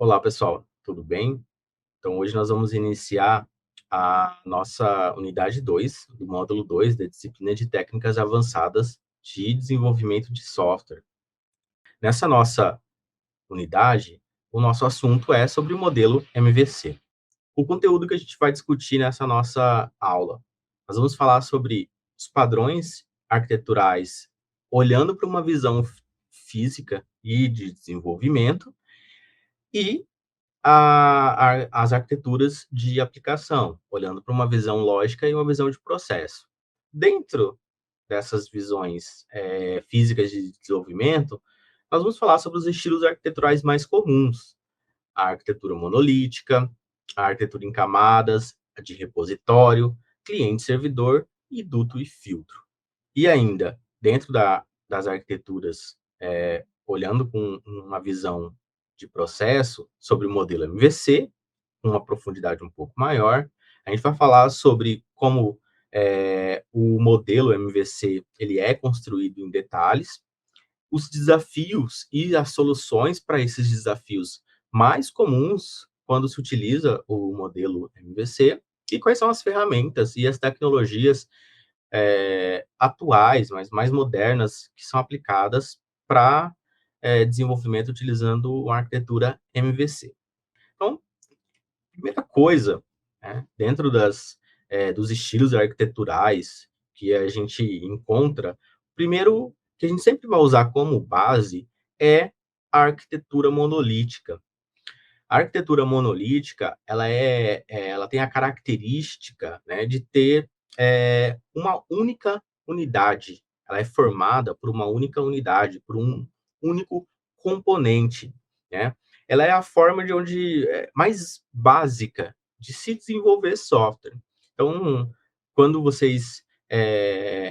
Olá, pessoal, tudo bem? Então, hoje nós vamos iniciar a nossa unidade 2 do módulo 2 da disciplina de técnicas avançadas de desenvolvimento de software. Nessa nossa unidade, o nosso assunto é sobre o modelo MVC. O conteúdo que a gente vai discutir nessa nossa aula, nós vamos falar sobre os padrões arquiteturais, olhando para uma visão física e de desenvolvimento, e as arquiteturas de aplicação, olhando para uma visão lógica e uma visão de processo. Dentro dessas visões físicas de desenvolvimento, nós vamos falar sobre os estilos arquiteturais mais comuns, a arquitetura monolítica, a arquitetura em camadas, a de repositório, cliente-servidor e duto e filtro. E ainda, dentro das arquiteturas, olhando com uma visão de processo sobre o modelo MVC, com uma profundidade um pouco maior, a gente vai falar sobre como o modelo MVC ele é construído em detalhes, os desafios e as soluções para esses desafios mais comuns quando se utiliza o modelo MVC, e quais são as ferramentas e as tecnologias atuais, mas mais modernas, que são aplicadas para desenvolvimento utilizando a arquitetura MVC. Então, primeira coisa, né, dentro dos estilos arquiteturais que a gente encontra, primeiro que a gente sempre vai usar como base é a arquitetura monolítica. A arquitetura monolítica, ela tem a característica, né, de ter uma única unidade. Ela é formada por uma única unidade, por um único componente, né? Ela é a forma mais básica de se desenvolver software. Então, quando vocês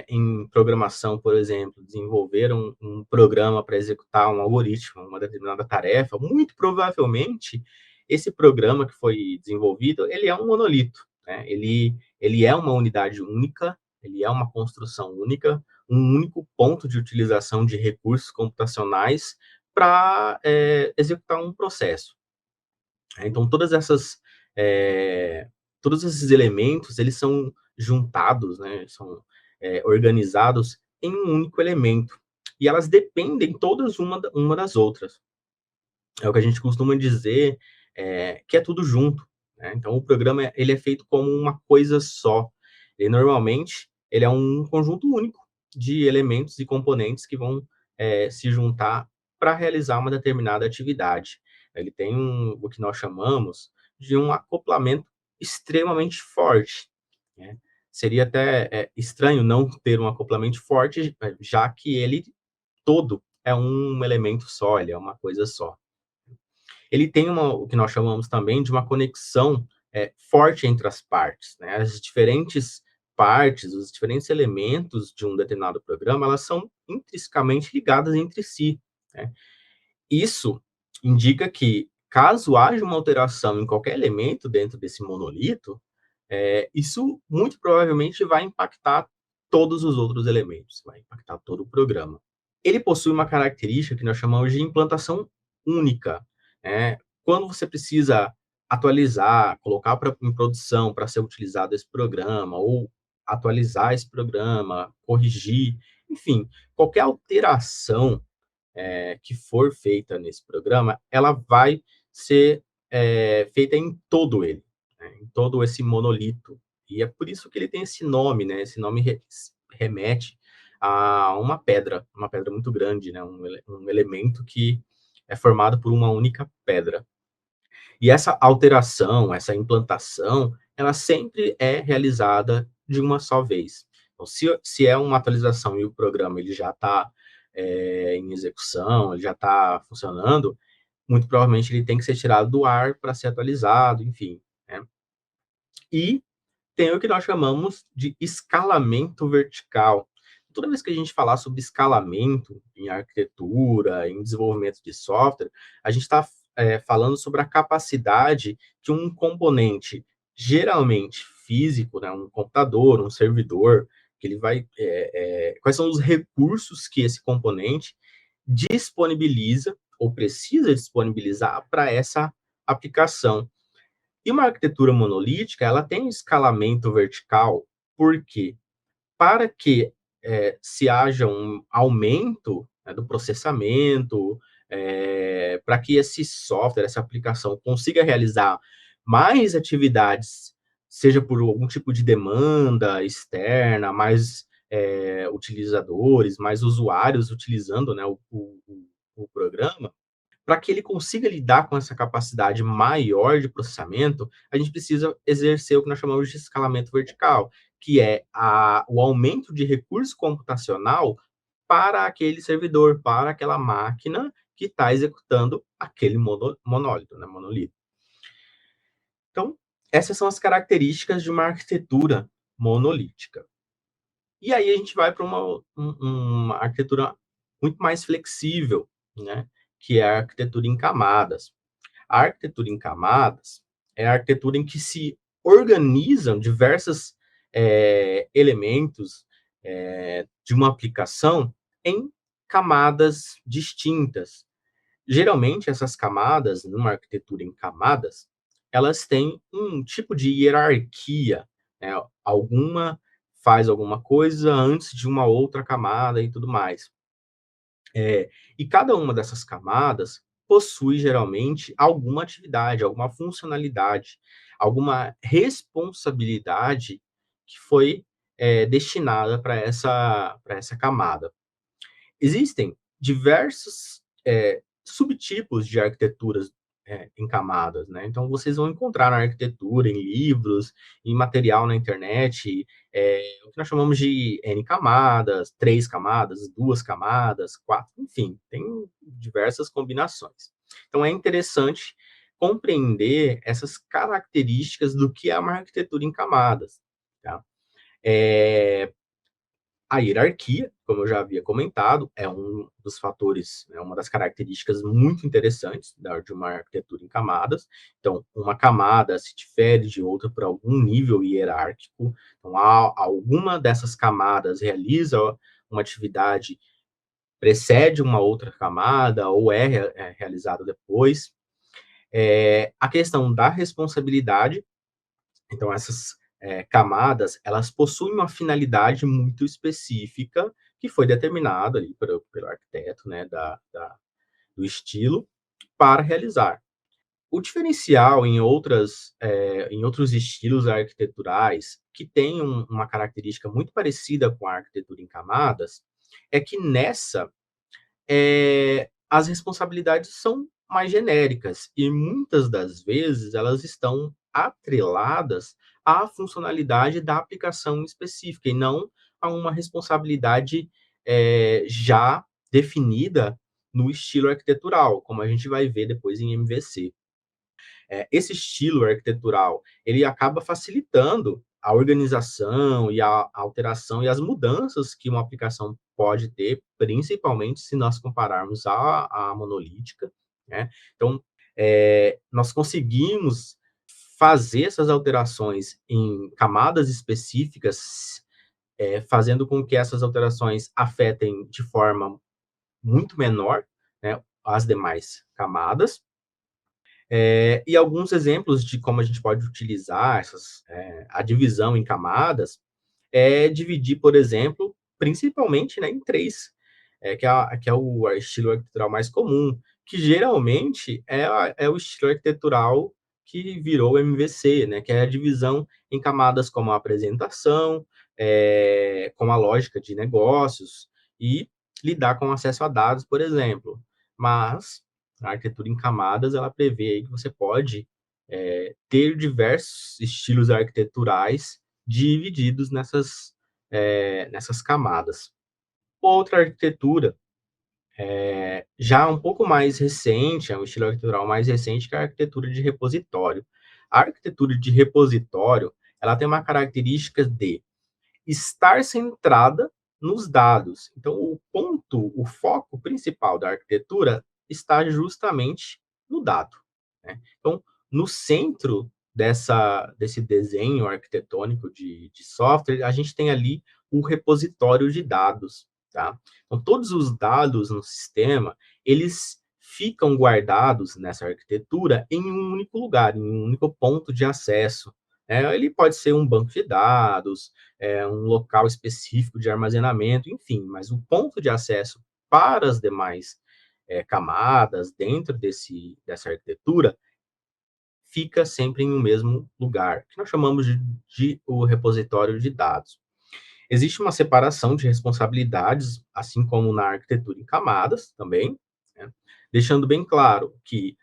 em programação, por exemplo, desenvolveram um programa para executar um algoritmo, uma determinada tarefa, muito provavelmente esse programa que foi desenvolvido, ele é um monolito, né? Ele é uma unidade única, ele é uma construção única, um único ponto de utilização de recursos computacionais para executar um processo. Então, todos esses elementos, eles são juntados, né, são organizados em um único elemento. E elas dependem todas uma das outras. É o que a gente costuma dizer que é tudo junto, né? Então, o programa ele é feito como uma coisa só. E, normalmente, ele é um conjunto único de elementos e componentes que vão se juntar para realizar uma determinada atividade. Ele tem o que nós chamamos de um acoplamento extremamente forte, né? Seria até estranho não ter um acoplamento forte, já que ele todo é um elemento só, ele é uma coisa só. Ele tem o que nós chamamos também de uma conexão forte entre as partes, né? As diferentes partes, os diferentes elementos de um determinado programa, elas são intrinsecamente ligadas entre si, né? Isso indica que, caso haja uma alteração em qualquer elemento dentro desse monolito, isso muito provavelmente vai impactar todos os outros elementos, vai impactar todo o programa. Ele possui uma característica que nós chamamos de implantação única, né? Quando você precisa atualizar, colocar em produção para ser utilizado esse programa, ou atualizar esse programa, corrigir, enfim, qualquer alteração que for feita nesse programa, ela vai ser feita em todo ele, né? Em todo esse monolito. E é por isso que ele tem esse nome, né? Esse nome remete a uma pedra muito grande, né? Um elemento que é formado por uma única pedra. E essa alteração, essa implantação, ela sempre é realizada de uma só vez. Então, se é uma atualização e o programa ele já está em execução, ele já está funcionando, muito provavelmente ele tem que ser tirado do ar para ser atualizado, enfim, né? E tem o que nós chamamos de escalamento vertical. Toda vez que a gente falar sobre escalamento em arquitetura, em desenvolvimento de software, a gente está falando sobre a capacidade de um componente, geralmente físico, né, um computador, um servidor, que ele vai, quais são os recursos que esse componente disponibiliza ou precisa disponibilizar para essa aplicação. E uma arquitetura monolítica, ela tem um escalamento vertical, por quê? Para que se haja um aumento, né, do processamento, para que esse software, essa aplicação consiga realizar mais atividades, seja por algum tipo de demanda externa, mais utilizadores, mais usuários utilizando, né, o programa, para que ele consiga lidar com essa capacidade maior de processamento, a gente precisa exercer o que nós chamamos de escalamento vertical, que é o aumento de recurso computacional para aquele servidor, para aquela máquina que está executando aquele monólito, né, monolito. Então, essas são as características de uma arquitetura monolítica. E aí a gente vai para uma arquitetura muito mais flexível, né, que é a arquitetura em camadas. A arquitetura em camadas é a arquitetura em que se organizam diversos elementos de uma aplicação em camadas distintas. Geralmente, essas camadas, numa arquitetura em camadas, elas têm um tipo de hierarquia, né? Alguma faz alguma coisa antes de uma outra camada e tudo mais. E cada uma dessas camadas possui geralmente alguma atividade, alguma funcionalidade, alguma responsabilidade que foi destinada para essa camada. Existem diversos subtipos de arquiteturas em camadas, né? Então, vocês vão encontrar na arquitetura, em livros, em material na internet, o que nós chamamos de N camadas, 3 camadas, 2 camadas, 4, enfim, tem diversas combinações. Então, é interessante compreender essas características do que é uma arquitetura em camadas, tá? A hierarquia, como eu já havia comentado, é um dos fatores, é uma das características muito interessantes de uma arquitetura em camadas. Então, uma camada se difere de outra por algum nível hierárquico. Então, alguma dessas camadas realiza uma atividade, precede uma outra camada ou é realizada depois. A questão da responsabilidade, então essas camadas, elas possuem uma finalidade muito específica que foi determinada ali pelo arquiteto, né, do estilo, para realizar. O diferencial em outros estilos arquiteturais que têm uma característica muito parecida com a arquitetura em camadas é que nessa as responsabilidades são mais genéricas e muitas das vezes elas estão atreladas à funcionalidade da aplicação específica e não a uma responsabilidade já definida no estilo arquitetural, como a gente vai ver depois em MVC. Esse estilo arquitetural, ele acaba facilitando a organização e a alteração e as mudanças que uma aplicação pode ter, principalmente se nós compararmos a monolítica, né? Então, nós conseguimos fazer essas alterações em camadas específicas, fazendo com que essas alterações afetem de forma muito menor, né, as demais camadas. E alguns exemplos de como a gente pode utilizar a divisão em camadas é dividir, por exemplo, principalmente, né, em três, que é o estilo arquitetural mais comum, que geralmente é o estilo arquitetural que virou MVC, né, que é a divisão em camadas como a apresentação, com a lógica de negócios e lidar com acesso a dados, por exemplo. Mas a arquitetura em camadas, ela prevê aí que você pode ter diversos estilos arquiteturais divididos nessas camadas. Outra arquitetura, já um pouco mais recente, é um estilo arquitetural mais recente, que é a arquitetura de repositório. A arquitetura de repositório, ela tem uma característica de estar centrada nos dados. Então, o foco principal da arquitetura está justamente no dado, né? Então, no centro desse desenho arquitetônico de software, a gente tem ali o repositório de dados, tá? Então, todos os dados no sistema, eles ficam guardados nessa arquitetura em um único lugar, em um único ponto de acesso. Ele pode ser um banco de dados, um local específico de armazenamento, enfim, mas o ponto de acesso para as demais camadas dentro dessa arquitetura fica sempre em um mesmo lugar, que nós chamamos de o repositório de dados. Existe uma separação de responsabilidades, assim como na arquitetura em camadas também, né? Deixando bem claro que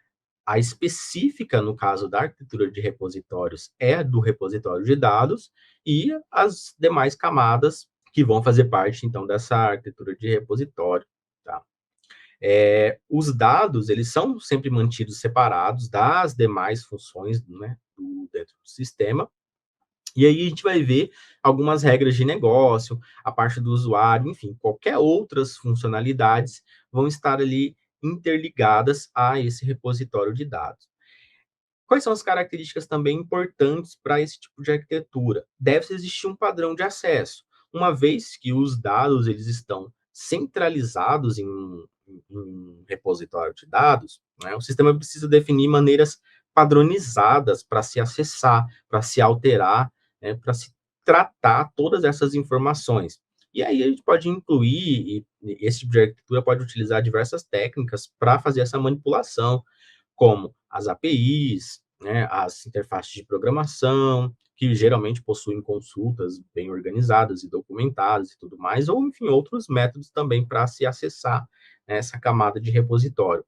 a específica, no caso da arquitetura de repositórios, é do repositório de dados, e as demais camadas que vão fazer parte, então, dessa arquitetura de repositório, tá? Os dados, eles são sempre mantidos separados das demais funções, né, dentro do sistema, e aí a gente vai ver algumas regras de negócio, a parte do usuário, enfim, qualquer outras funcionalidades vão estar ali interligadas a esse repositório de dados. Quais são as características também importantes para esse tipo de arquitetura? Deve existir um padrão de acesso, uma vez que os dados eles estão centralizados em um repositório de dados, né, o sistema precisa definir maneiras padronizadas para se acessar, para se alterar, né, para se tratar todas essas informações. E aí a gente pode incluir, e esse tipo de arquitetura pode utilizar diversas técnicas para fazer essa manipulação, como as APIs, né, as interfaces de programação, que geralmente possuem consultas bem organizadas e documentadas e tudo mais, ou, enfim, outros métodos também para se acessar, né, essa camada de repositório.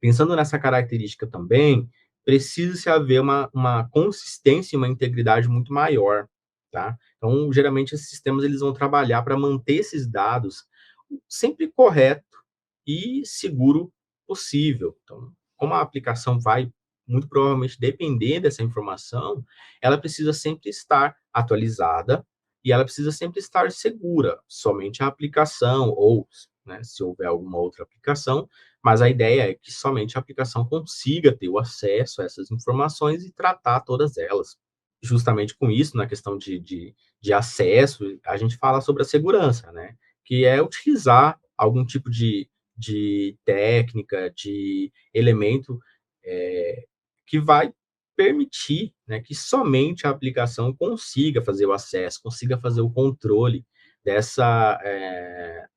Pensando nessa característica também, precisa-se haver uma consistência e uma integridade muito maior, tá? Então, geralmente, esses sistemas eles vão trabalhar para manter esses dados sempre correto e seguro possível. Então, como a aplicação vai muito provavelmente depender dessa informação, ela precisa sempre estar atualizada e ela precisa sempre estar segura. Somente a aplicação ou, né, se houver alguma outra aplicação, mas a ideia é que somente a aplicação consiga ter o acesso a essas informações e tratar todas elas. Justamente com isso, na questão de acesso, a gente fala sobre a segurança, né? Que é utilizar algum tipo de técnica, de elemento que vai permitir, né, que somente a aplicação consiga fazer o acesso, consiga fazer o controle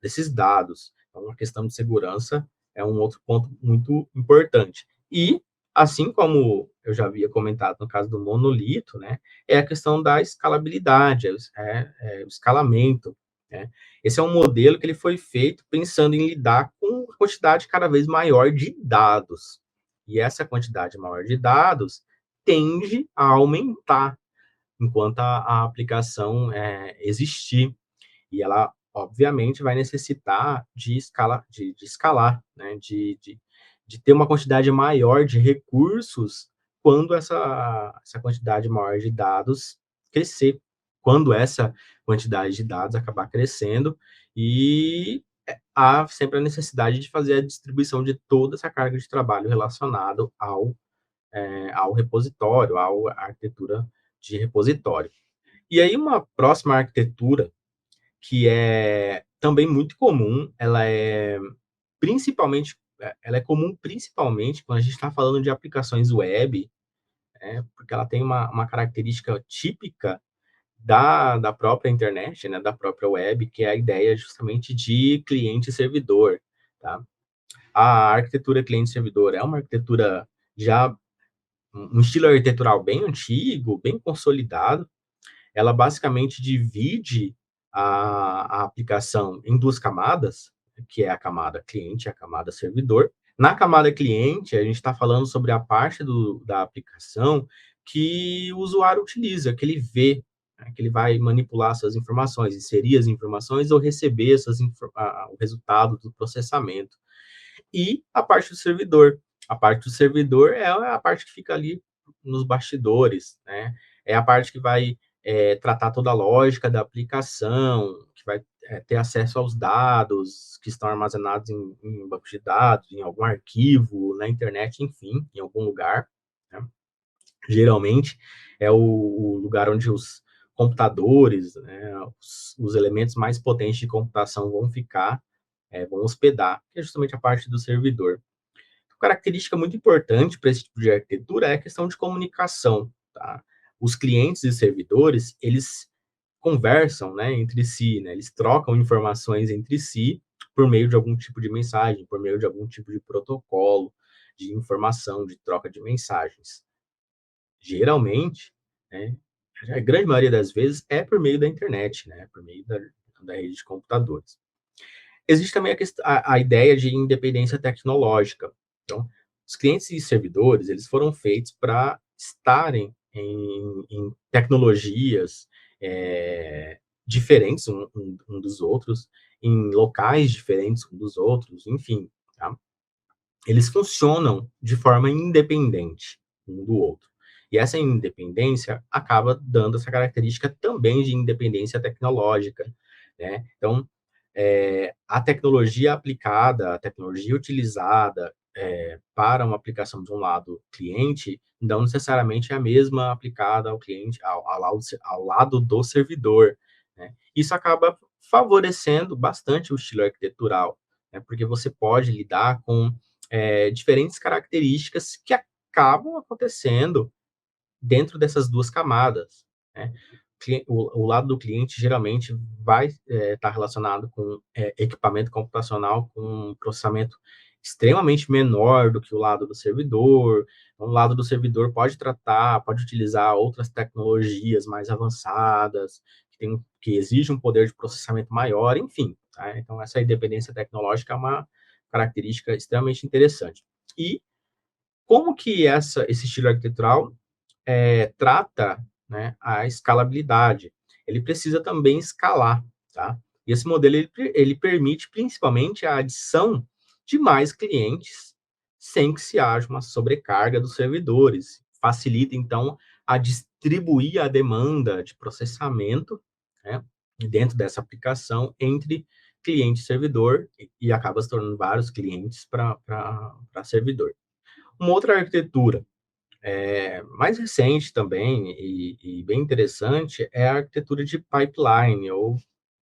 desses dados. Então, a questão de segurança é um outro ponto muito importante. E, assim como eu já havia comentado no caso do monolito, né, é a questão da escalabilidade, o escalamento, né? Esse é um modelo que ele foi feito pensando em lidar com uma quantidade cada vez maior de dados. E essa quantidade maior de dados tende a aumentar enquanto a aplicação existir. E ela, obviamente, vai necessitar de escalar, né? De ter uma quantidade maior de recursos quando essa quantidade maior de dados crescer. Quando essa quantidade de dados acabar crescendo, e há sempre a necessidade de fazer a distribuição de toda essa carga de trabalho relacionado ao repositório, à arquitetura de repositório. E aí, uma próxima arquitetura que é também muito comum, ela é comum principalmente quando a gente está falando de aplicações web, né, porque ela tem uma característica típica da própria internet, né, da própria web, que é a ideia justamente de cliente-servidor, tá? A arquitetura cliente-servidor é uma arquitetura já um estilo arquitetural bem antigo, bem consolidado. Ela basicamente divide a aplicação em duas camadas, que é a camada cliente e a camada servidor. Na camada cliente, a gente está falando sobre a parte da aplicação que o usuário utiliza, que ele vê, né, que ele vai manipular suas informações, inserir as informações ou receber o resultado do processamento. E a parte do servidor. A parte do servidor é a parte que fica ali nos bastidores, né? É a parte que vai tratar toda a lógica da aplicação, que vai ter acesso aos dados que estão armazenados em banco de dados, em algum arquivo, na internet, enfim, em algum lugar, né? Geralmente é o lugar onde os computadores, né, os elementos mais potentes de computação vão ficar, vão hospedar, que é justamente a parte do servidor. característica muito importante para esse tipo de arquitetura é a questão de comunicação, tá? Os clientes e servidores, eles conversam, né, entre si, né? Eles trocam informações entre si por meio de algum tipo de mensagem, por meio de algum tipo de protocolo de informação, de troca de mensagens. Geralmente, né, a grande maioria das vezes é por meio da internet, né, por meio da rede de computadores. Existe também a ideia de independência tecnológica. Então, os clientes e servidores, eles foram feitos para estarem em tecnologias diferentes um dos outros, em locais diferentes um dos outros, enfim, tá? Eles funcionam de forma independente um do outro. E essa independência acaba dando essa característica também de independência tecnológica, né? Então, a tecnologia aplicada, a tecnologia utilizada para uma aplicação de um lado cliente, não necessariamente é a mesma aplicada ao cliente, ao lado do servidor, né? Isso acaba favorecendo bastante o estilo arquitetural, né? Porque você pode lidar com diferentes características que acabam acontecendo dentro dessas duas camadas, né? O lado do cliente geralmente vai estar relacionado com equipamento computacional com um processamento extremamente menor do que o lado do servidor. Então, o lado do servidor pode utilizar outras tecnologias mais avançadas, que exigem um poder de processamento maior, enfim. Tá? Então, essa independência tecnológica é uma característica extremamente interessante. E como que esse estilo arquitetural trata, né, a escalabilidade? Ele precisa também escalar, tá? E esse modelo ele permite principalmente a adição de mais clientes sem que se haja uma sobrecarga dos servidores. Facilita, então, a distribuir a demanda de processamento, né, dentro dessa aplicação entre cliente e servidor, e acaba se tornando vários clientes para servidor. Uma outra arquitetura mais recente também e bem interessante é a arquitetura de pipeline, ou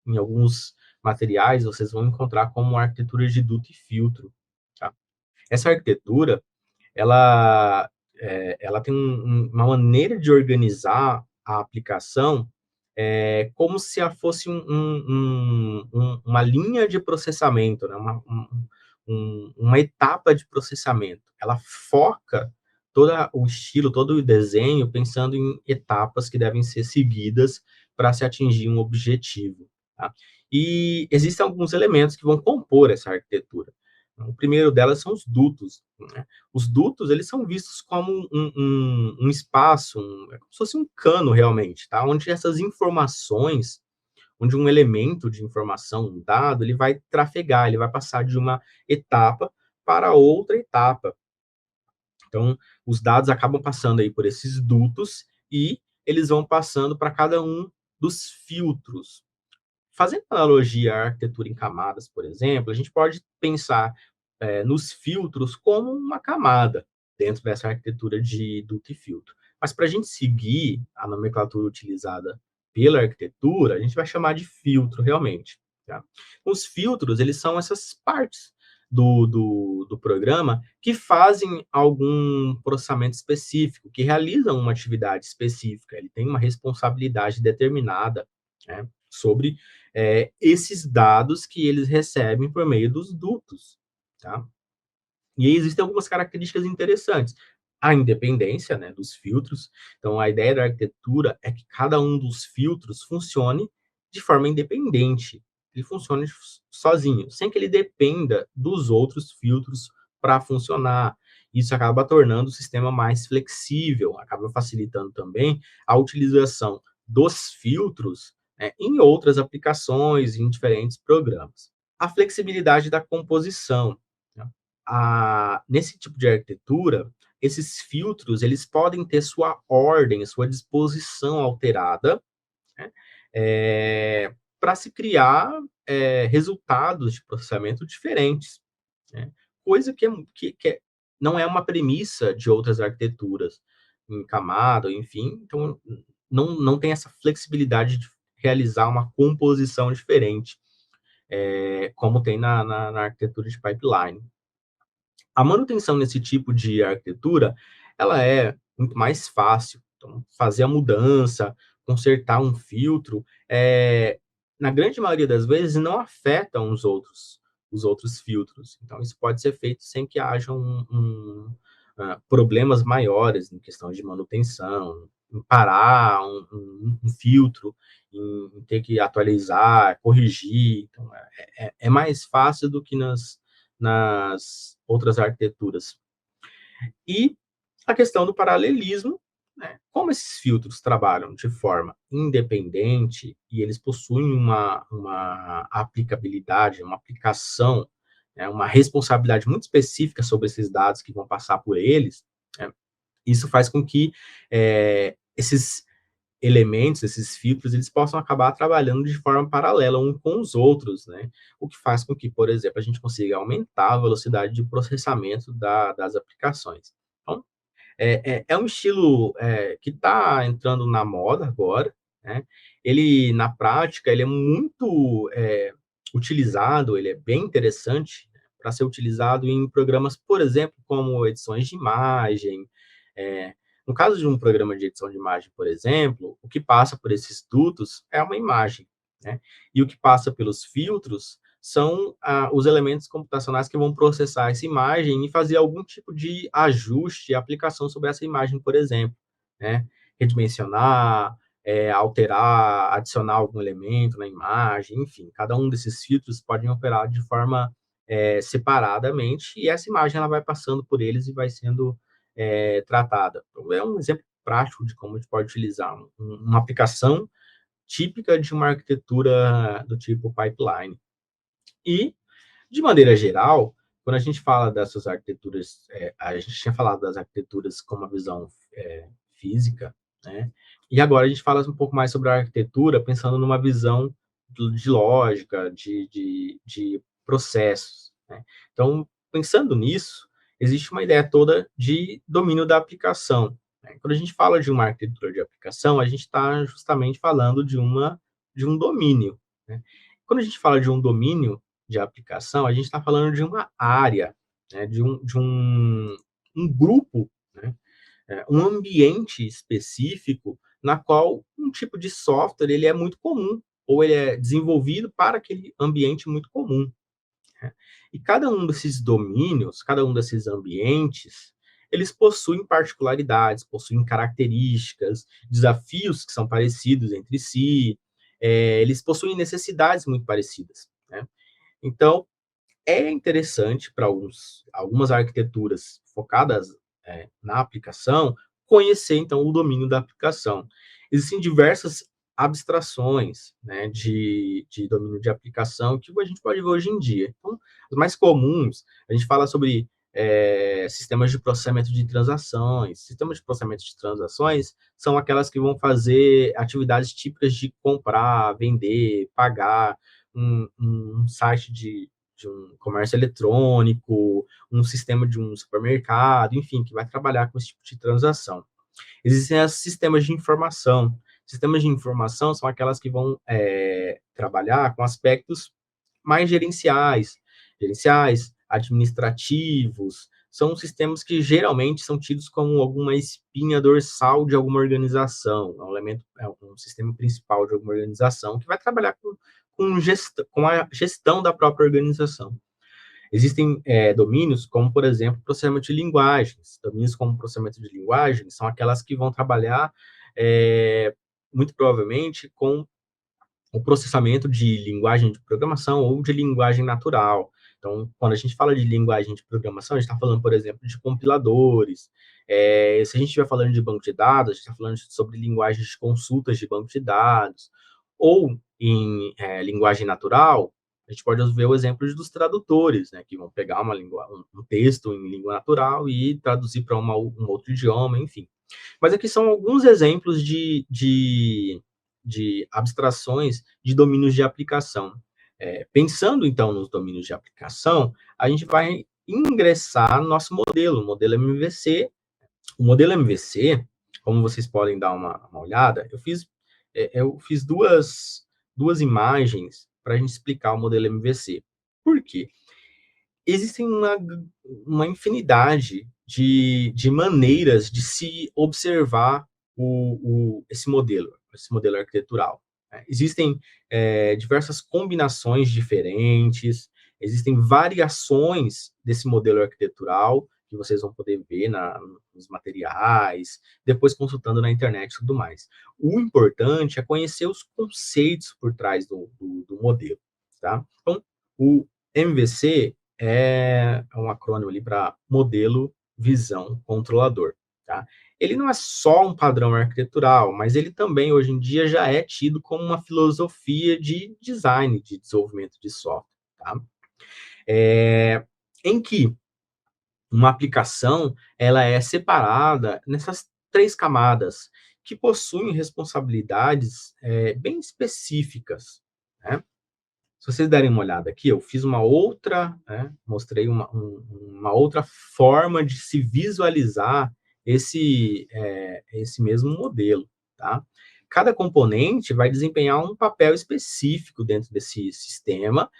em alguns materiais vocês vão encontrar como arquitetura de duto e filtro. Tá? Essa arquitetura, ela, ela tem uma maneira de organizar a aplicação como se ela fosse uma linha de processamento, né? Uma etapa de processamento. Ela foca todo o estilo, todo o desenho, pensando em etapas que devem ser seguidas para se atingir um objetivo. Tá? E existem alguns elementos que vão compor essa arquitetura. O primeiro delas são os dutos. Né? Os dutos, eles são vistos como um espaço, é como se fosse um cano realmente, tá? Onde essas informações, onde um elemento de informação, um dado, ele vai trafegar, ele vai passar de uma etapa para outra etapa. Então, os dados acabam passando aí por esses dutos e eles vão passando para cada um dos filtros. Fazendo analogia à arquitetura em camadas, por exemplo, a gente pode pensar nos filtros como uma camada dentro dessa arquitetura de duto e filtro. Mas para a gente seguir a nomenclatura utilizada pela arquitetura, a gente vai chamar de filtro realmente. Tá? Os filtros, eles são essas partes do programa que fazem algum processamento específico, que realizam uma atividade específica. Ele tem uma responsabilidade determinada, né, sobre esses dados que eles recebem por meio dos dutos. Tá? E aí existem algumas características interessantes. A independência, né, dos filtros. Então, a ideia da arquitetura é que cada um dos filtros funcione de forma independente. Ele funcione sozinho, sem que ele dependa dos outros filtros para funcionar. Isso acaba tornando o sistema mais flexível, acaba facilitando também a utilização dos filtros, né, em outras aplicações, em diferentes programas. A flexibilidade da composição. Né? Nesse tipo de arquitetura, esses filtros eles podem ter sua ordem, sua disposição alterada, né, para se criar resultados de processamento diferentes, né? Coisa não é uma premissa de outras arquiteturas em camada, enfim, então não tem essa flexibilidade de realizar uma composição diferente, como tem na arquitetura de pipeline. A manutenção nesse tipo de arquitetura, ela é muito mais fácil. Então, fazer a mudança, consertar um filtro, na grande maioria das vezes, não afetam os outros filtros. Então, isso pode ser feito sem que haja problemas maiores em questão de manutenção, em parar um filtro, em ter que atualizar, corrigir. Então, é mais fácil do que nas outras arquiteturas. E a questão do paralelismo, né? Como esses filtros trabalham de forma independente e eles possuem uma aplicabilidade, uma aplicação, né? Uma responsabilidade muito específica sobre esses dados que vão passar por eles, né? Isso faz com que esses elementos, esses filtros, eles possam acabar trabalhando de forma paralela uns com os outros, né? O que faz com que, por exemplo, a gente consiga aumentar a velocidade de processamento das aplicações. Então, é um estilo que está entrando na moda agora, né? Ele, na prática, ele é muito utilizado, ele é bem interessante para ser utilizado em programas, por exemplo, como edições de imagem, é, no caso de um programa de edição de imagem, por exemplo, o que passa por esses dutos é uma imagem, né? E o que passa pelos filtros são os elementos computacionais que vão processar essa imagem e fazer algum tipo de ajuste e aplicação sobre essa imagem, por exemplo, né? Redimensionar, alterar, adicionar algum elemento na imagem, enfim, cada um desses filtros podem operar de forma separadamente e essa imagem ela vai passando por eles e vai sendo tratada. Então, é um exemplo prático de como a gente pode utilizar uma aplicação típica de uma arquitetura do tipo pipeline. E, de maneira geral, quando a gente fala dessas arquiteturas, a gente tinha falado das arquiteturas com uma visão física, né? E agora a gente fala um pouco mais sobre a arquitetura, pensando numa visão de lógica, de processos, né? Então, pensando nisso, existe uma ideia toda de domínio da aplicação, né? Quando a gente fala de uma arquitetura de aplicação, a gente está justamente falando de um domínio, né? Quando a gente fala de um domínio de aplicação, a gente está falando de uma área, né? Um grupo, né? Um ambiente específico na qual um tipo de software ele é muito comum, ou ele é desenvolvido para aquele ambiente muito comum, né? E cada um desses domínios, cada um desses ambientes, eles possuem particularidades, possuem características, desafios que são parecidos entre si, eles possuem necessidades muito parecidas, né? Então, é interessante para algumas arquiteturas focadas na aplicação, conhecer, então, o domínio da aplicação. Existem diversas abstrações, né, de domínio de aplicação que a gente pode ver hoje em dia. Então, os mais comuns, a gente fala sobre sistemas de processamento de transações. Sistemas de processamento de transações são aquelas que vão fazer atividades típicas de comprar, vender, pagar, um site de um comércio eletrônico, um sistema de um supermercado, enfim, que vai trabalhar com esse tipo de transação. Existem os sistemas de informação. Sistemas de informação são aquelas que vão trabalhar com aspectos mais gerenciais, administrativos, são sistemas que geralmente são tidos como alguma espinha dorsal de alguma organização, é um elemento, é um sistema principal de alguma organização que vai trabalhar com a gestão da própria organização. Existem domínios como, por exemplo, processamento de linguagens. Domínios como processamento de linguagens são aquelas que vão trabalhar muito provavelmente com o processamento de linguagem de programação ou de linguagem natural. Então, quando a gente fala de linguagem de programação, a gente está falando, por exemplo, de compiladores. Se a gente estiver falando de banco de dados, a gente está falando sobre linguagens de consultas de banco de dados. Ou em linguagem natural, a gente pode ver o exemplo dos tradutores, né, que vão pegar um texto em língua natural e traduzir para um outro idioma, enfim. Mas aqui são alguns exemplos de abstrações de domínios de aplicação. Pensando, então, nos domínios de aplicação, a gente vai ingressar no nosso modelo, o modelo MVC. O modelo MVC, como vocês podem dar uma olhada, eu fiz duas imagens para a gente explicar o modelo MVC. Por quê? existem uma infinidade de maneiras de se observar esse modelo arquitetural, né? Existem diversas combinações diferentes, existem variações desse modelo arquitetural, que vocês vão poder ver nos materiais, depois consultando na internet e tudo mais. O importante é conhecer os conceitos por trás do modelo, tá? Então, o MVC é um acrônimo ali para modelo, visão, controlador, tá? Ele não é só um padrão arquitetural, mas ele também, hoje em dia, já é tido como uma filosofia de design, de desenvolvimento de software, tá? Em que uma aplicação, ela é separada nessas 3 camadas, que possuem responsabilidades, bem específicas, né? Se vocês derem uma olhada aqui, eu fiz uma outra, né, mostrei uma outra forma de se visualizar esse mesmo modelo, tá? Cada componente vai desempenhar um papel específico dentro desse sistema,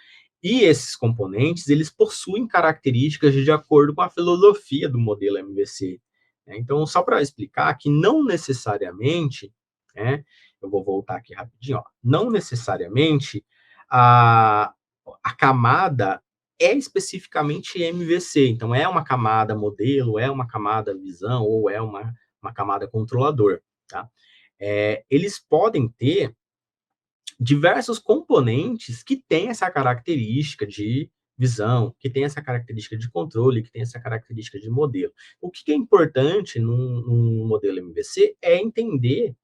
e esses componentes, eles possuem características de acordo com a filosofia do modelo MVC, né? Então, só para explicar que não necessariamente, né, eu vou voltar aqui rapidinho, ó, não necessariamente a, a camada é especificamente MVC. Então, é uma camada modelo, é uma camada visão, ou é uma camada controlador, tá? Eles podem ter diversos componentes que têm essa característica de visão, que tem essa característica de controle, que tem essa característica de modelo. O que é importante num modelo MVC é entender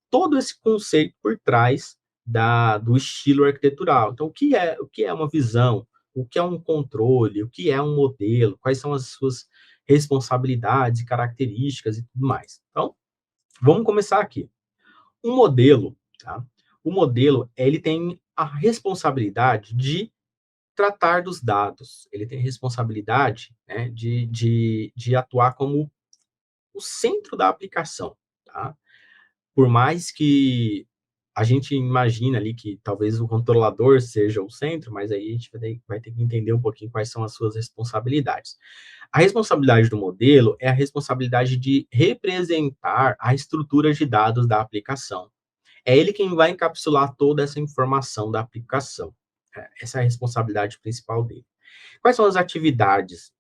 todo esse conceito por trás do estilo arquitetural. Então, o que é uma visão? O que é um controle? O que é um modelo? Quais são as suas responsabilidades e características e tudo mais. Então, vamos começar aqui. Um modelo, tá? O modelo, ele tem a responsabilidade de tratar dos dados. Ele tem responsabilidade, né, de atuar como o centro da aplicação, tá? Por mais que a gente imagina ali que talvez o controlador seja o centro, mas aí a gente vai ter que entender um pouquinho quais são as suas responsabilidades. A responsabilidade do modelo é a responsabilidade de representar a estrutura de dados da aplicação. É ele quem vai encapsular toda essa informação da aplicação. Essa é a responsabilidade principal dele. Quais são as atividades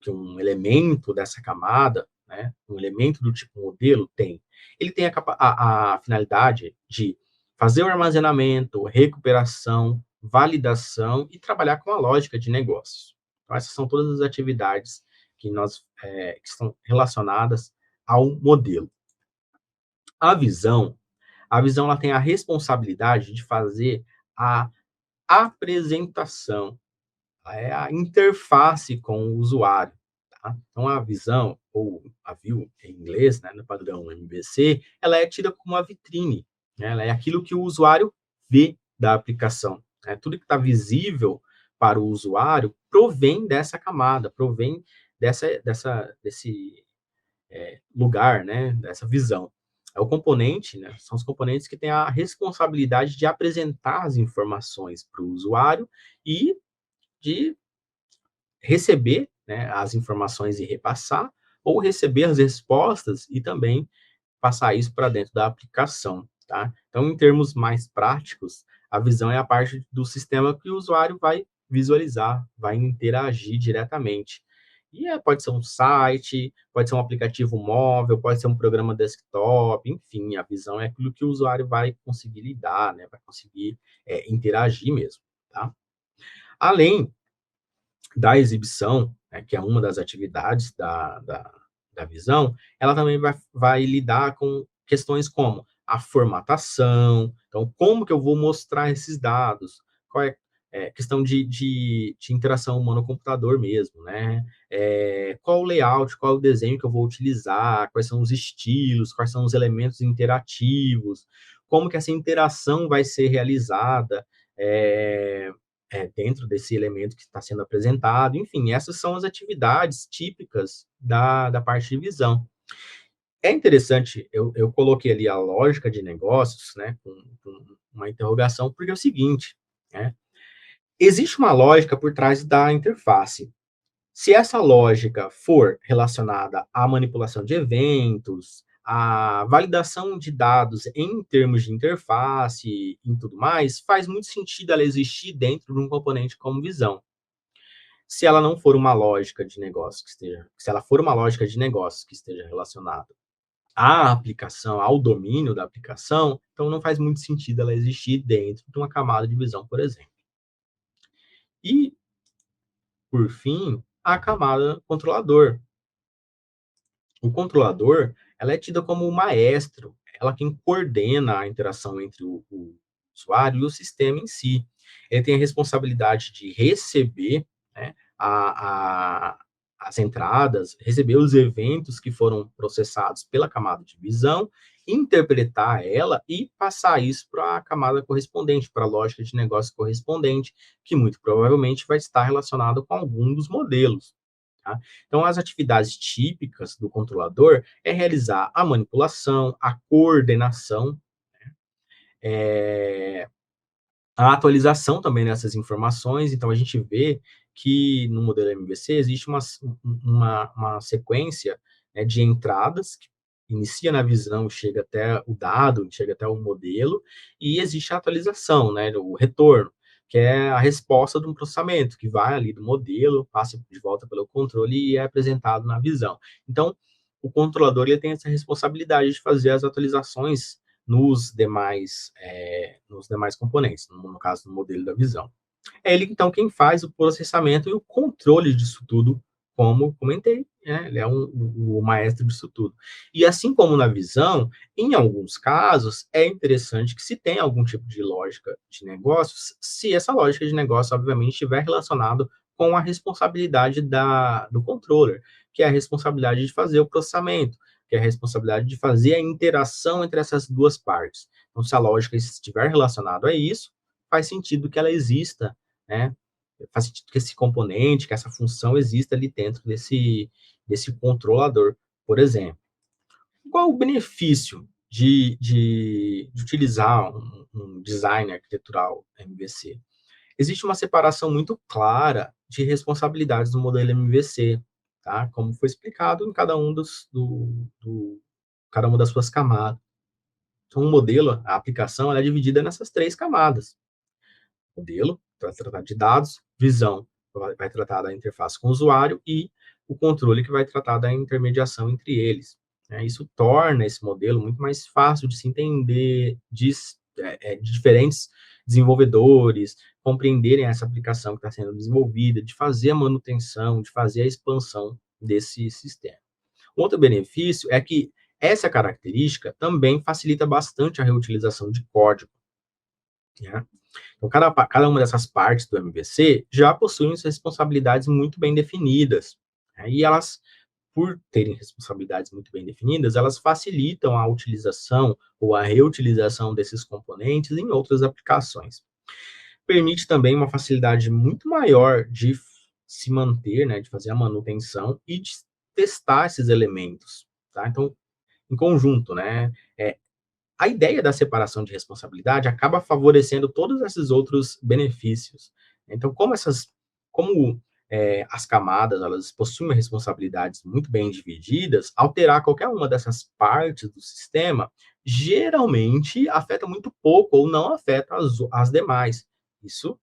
que um elemento dessa camada, né, um elemento do tipo modelo tem? Ele tem a finalidade de fazer o armazenamento, recuperação, validação e trabalhar com a lógica de negócios. Então, essas são todas as atividades que estão relacionadas ao modelo. A visão, a visão ela tem a responsabilidade de fazer a apresentação, é a interface com o usuário, tá? Então, a visão, ou a view em inglês, né, no padrão MVC, ela é tida como uma vitrine, né? Ela é aquilo que o usuário vê da aplicação, né? Tudo que está visível para o usuário provém dessa camada, provém desse lugar, né, dessa visão. É o componente, né, são os componentes que têm a responsabilidade de apresentar as informações para o usuário e de receber, né, as informações e repassar, ou receber as respostas e também passar isso para dentro da aplicação, tá? Então, em termos mais práticos, a visão é a parte do sistema que o usuário vai visualizar, vai interagir diretamente. E pode ser um site, pode ser um aplicativo móvel, pode ser um programa desktop, enfim, a visão é aquilo que o usuário vai conseguir lidar, né? Vai conseguir interagir mesmo, tá? Além da exibição, né, que é uma das atividades da visão, ela também vai lidar com questões como a formatação, então, como que eu vou mostrar esses dados, qual questão de interação humano-computador mesmo, né? Qual o layout, qual o desenho que eu vou utilizar, quais são os estilos, quais são os elementos interativos, como que essa interação vai ser realizada, dentro desse elemento que está sendo apresentado. Enfim, essas são as atividades típicas da parte de visão. É interessante, eu coloquei ali a lógica de negócios, né, com uma interrogação, porque é o seguinte, né, Existe uma lógica por trás da interface. Se essa lógica for relacionada à manipulação de eventos, à validação de dados em termos de interface e tudo mais, faz muito sentido ela existir dentro de um componente como visão. Se ela não for uma lógica de negócio que esteja, se ela for uma lógica de negócio que esteja relacionada à aplicação, ao domínio da aplicação, então não faz muito sentido ela existir dentro de uma camada de visão, por exemplo. E, por fim, a camada controlador. O controlador, ela é tida como o maestro, ela quem coordena a interação entre o usuário e o sistema em si. Ele tem a responsabilidade de receber, né, as entradas, receber os eventos que foram processados pela camada de visão, interpretar ela e passar isso para a camada correspondente, para a lógica de negócio correspondente, que muito provavelmente vai estar relacionado com algum dos modelos. Tá? Então, as atividades típicas do controlador é realizar a manipulação, a coordenação, é, a atualização também dessas informações. Então, a gente vê que no modelo MVC existe uma sequência, né, de entradas, que inicia na visão, chega até o dado, chega até o modelo, e existe a atualização, né, o retorno, que é a resposta de um processamento, que vai ali do modelo, passa de volta pelo controle e é apresentado na visão. Então, o controlador ele tem essa responsabilidade de fazer as atualizações nos demais componentes, no caso do modelo da visão. É ele, então, quem faz o processamento e o controle disso tudo, como comentei, né? Ele é o maestro disso tudo. E assim como na visão, em alguns casos, é interessante que se tenha algum tipo de lógica de negócios, se essa lógica de negócio, obviamente, estiver relacionado com a responsabilidade do controller, que é a responsabilidade de fazer o processamento, que é a responsabilidade de fazer a interação entre essas duas partes. Então, se a lógica estiver relacionada a isso, faz sentido que ela exista, né? Faz sentido que esse componente, que essa função exista ali dentro desse controlador, por exemplo. Qual o benefício de utilizar um design arquitetural MVC? Existe uma separação muito clara de responsabilidades no modelo MVC, tá? Como foi explicado em cada uma das suas camadas. Então, o modelo, a aplicação, ela é dividida nessas 3 camadas. Modelo, vai tratar de dados, visão, vai tratar da interface com o usuário, e o controle, que vai tratar da intermediação entre eles. Isso torna esse modelo muito mais fácil de se entender, de diferentes desenvolvedores compreenderem essa aplicação que está sendo desenvolvida, de fazer a manutenção, de fazer a expansão desse sistema. Outro benefício é que essa característica também facilita bastante a reutilização de código, né? Então, cada uma dessas partes do MVC já possuem suas responsabilidades muito bem definidas, né? E elas, por terem responsabilidades muito bem definidas, elas facilitam a utilização ou a reutilização desses componentes em outras aplicações. Permite também uma facilidade muito maior de se manter, né, de fazer a manutenção e de testar esses elementos, tá? Então, em conjunto, né, a ideia da separação de responsabilidade acaba favorecendo todos esses outros benefícios. Então, as camadas elas possuem responsabilidades muito bem divididas, alterar qualquer uma dessas partes do sistema geralmente afeta muito pouco ou não afeta as demais. Isso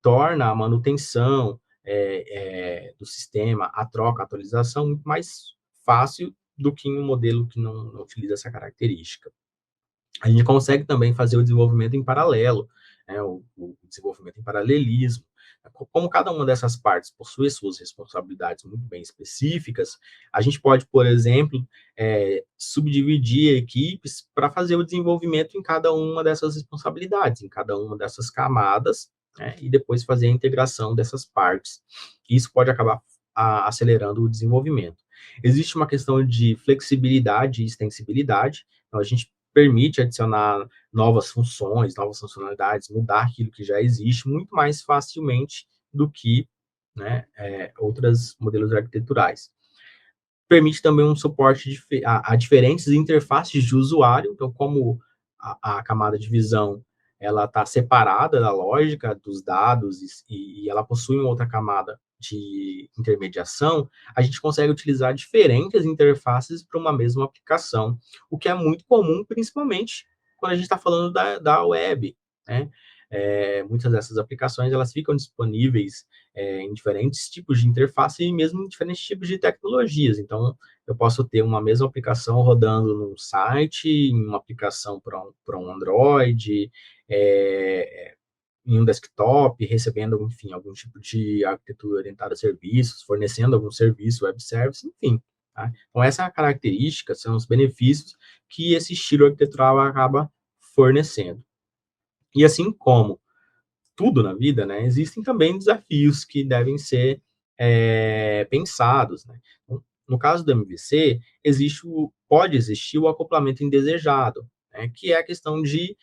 torna a manutenção do sistema, a troca, a atualização muito mais fácil do que em um modelo que não utiliza essa característica. A gente consegue também fazer o desenvolvimento em paralelo, né, o desenvolvimento em paralelismo. Como cada uma dessas partes possui suas responsabilidades muito bem específicas, a gente pode, por exemplo, subdividir equipes para fazer o desenvolvimento em cada uma dessas responsabilidades, em cada uma dessas camadas, né, e depois fazer a integração dessas partes. Isso pode acabar acelerando o desenvolvimento. Existe uma questão de flexibilidade e extensibilidade, então a gente permite adicionar novas funções, novas funcionalidades, mudar aquilo que já existe muito mais facilmente do que, né, outros modelos arquiteturais. Permite também um suporte a diferentes interfaces de usuário, então como a camada de visão ela está separada da lógica dos dados e ela possui uma outra camada de intermediação, a gente consegue utilizar diferentes interfaces para uma mesma aplicação, o que é muito comum, principalmente quando a gente está falando da web, né? Muitas dessas aplicações elas ficam disponíveis em diferentes tipos de interface e mesmo em diferentes tipos de tecnologias. Então, eu posso ter uma mesma aplicação rodando num site, em uma aplicação para um Android, em um desktop, recebendo, enfim, algum tipo de arquitetura orientada a serviços, fornecendo algum serviço, web service, enfim. Tá? Então, essa é a característica, são os benefícios que esse estilo arquitetural acaba fornecendo. E assim como tudo na vida, né, existem também desafios que devem ser pensados. Né? Então, no caso do MVC, pode existir o acoplamento indesejado, né, que é a questão de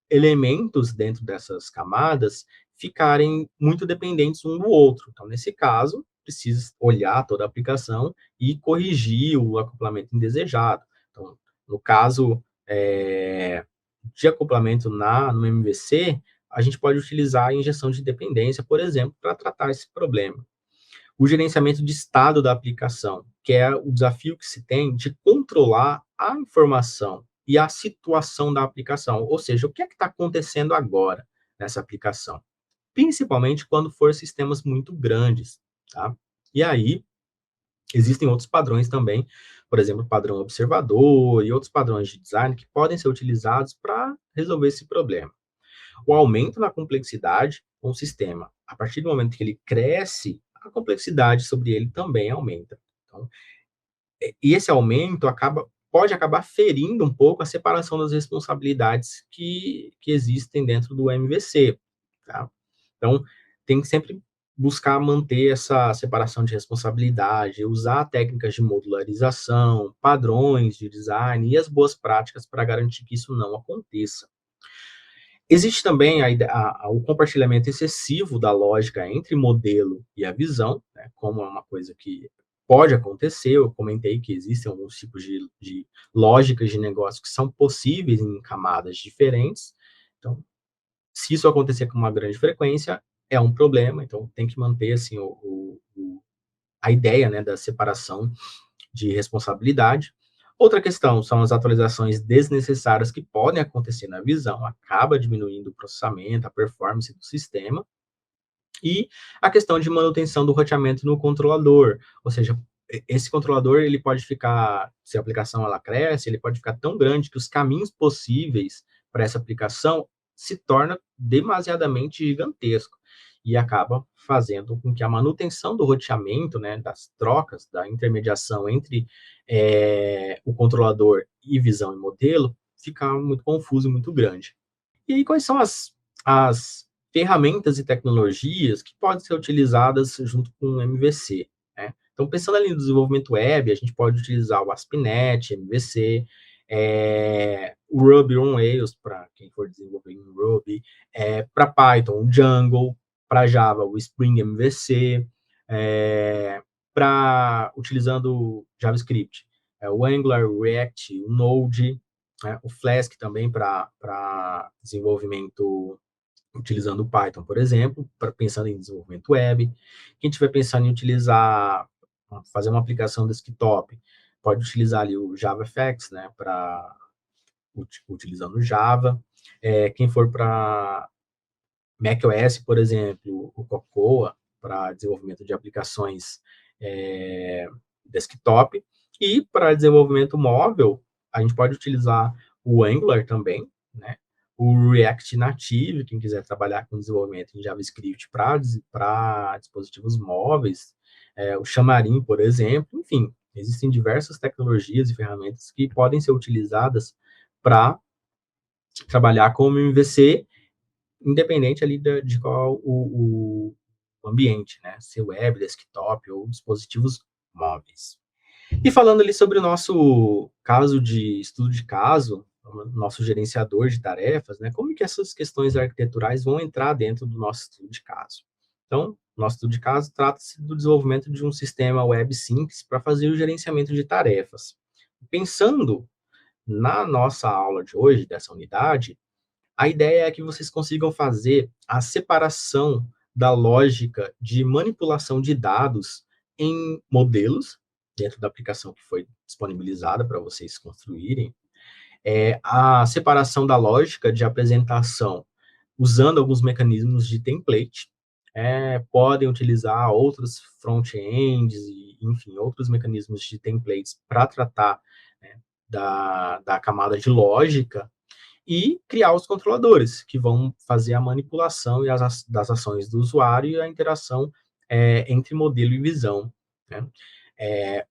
elementos dentro dessas camadas ficarem muito dependentes um do outro. Então, nesse caso, precisa olhar toda a aplicação e corrigir o acoplamento indesejado. Então, no caso de acoplamento no MVC, a gente pode utilizar a injeção de dependência, por exemplo, para tratar esse problema. O gerenciamento de estado da aplicação, que é o desafio que se tem de controlar a informação e a situação da aplicação, ou seja, o que é que está acontecendo agora nessa aplicação, principalmente quando for sistemas muito grandes, tá? E aí, existem outros padrões também, por exemplo, o padrão observador e outros padrões de design que podem ser utilizados para resolver esse problema. O aumento na complexidade com o sistema, a partir do momento que ele cresce, a complexidade sobre ele também aumenta. Então, e esse aumento pode acabar ferindo um pouco a separação das responsabilidades que existem dentro do MVC. Tá? Então, tem que sempre buscar manter essa separação de responsabilidade, usar técnicas de modularização, padrões de design e as boas práticas para garantir que isso não aconteça. Existe também o compartilhamento excessivo da lógica entre modelo e a visão, né, como é uma coisa que pode acontecer. Eu comentei que existem alguns tipos de lógicas de negócio que são possíveis em camadas diferentes. Então, se isso acontecer com uma grande frequência, é um problema. Então, tem que manter assim, a ideia, né, da separação de responsabilidade. Outra questão são as atualizações desnecessárias que podem acontecer na visão, acaba diminuindo o processamento, a performance do sistema, e a questão de manutenção do roteamento no controlador, ou seja, esse controlador, ele pode ficar, se a aplicação ela cresce, ele pode ficar tão grande que os caminhos possíveis para essa aplicação se torna demasiadamente gigantesco e acaba fazendo com que a manutenção do roteamento, né, das trocas, da intermediação entre o controlador e visão e modelo, fica muito confuso e muito grande. E aí, quais são as ferramentas e tecnologias que podem ser utilizadas junto com o MVC? Né? Então, pensando ali no desenvolvimento web, a gente pode utilizar o ASP.NET, MVC, o Ruby on Rails, para quem for desenvolver em Ruby, para Python, o Django, para Java, o Spring MVC, utilizando JavaScript, o Angular, o React, o Node, né, o Flask também para desenvolvimento utilizando o Python, por exemplo, pensando em desenvolvimento web. Quem estiver pensando em fazer uma aplicação desktop, pode utilizar ali o JavaFX, né, utilizando Java. Quem for para macOS, por exemplo, o Cocoa, para desenvolvimento de aplicações desktop. E para desenvolvimento móvel, a gente pode utilizar o Angular também, né? O React Native, quem quiser trabalhar com desenvolvimento em JavaScript para dispositivos móveis, o Xamarin, por exemplo, enfim, existem diversas tecnologias e ferramentas que podem ser utilizadas para trabalhar com o MVC, independente ali de qual o ambiente, né? Se web, desktop ou dispositivos móveis. E falando ali sobre o nosso caso de estudo de caso, nosso gerenciador de tarefas, né? Como que essas questões arquiteturais vão entrar dentro do nosso estudo de caso? Então, nosso estudo de caso trata-se do desenvolvimento de um sistema web simples para fazer o gerenciamento de tarefas. Pensando na nossa aula de hoje, dessa unidade, A ideia é que vocês consigam fazer a separação da lógica de manipulação de dados em modelos, dentro da aplicação que foi disponibilizada para vocês construírem, a separação da lógica de apresentação usando alguns mecanismos de template, podem utilizar outros front-ends e, enfim, outros mecanismos de templates para tratar, né, da camada de lógica e criar os controladores, que vão fazer a manipulação e das ações do usuário e a interação entre modelo e visão, né?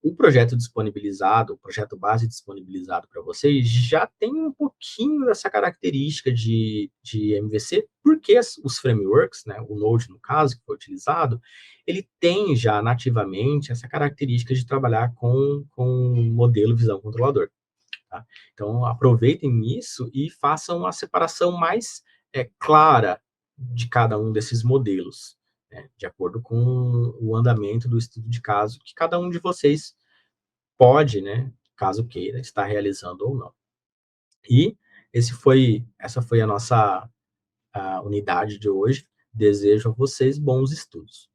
O projeto disponibilizado, o projeto base disponibilizado para vocês, já tem um pouquinho dessa característica de MVC, porque os frameworks, né, o Node, no caso, que foi utilizado, ele tem já nativamente essa característica de trabalhar com modelo visão controlador. Tá? Então, aproveitem isso e façam uma separação mais clara de cada um desses modelos, né, de acordo com o andamento do estudo de caso que cada um de vocês pode, né, caso queira, estar realizando ou não. E essa foi a nossa unidade de hoje. Desejo a vocês bons estudos.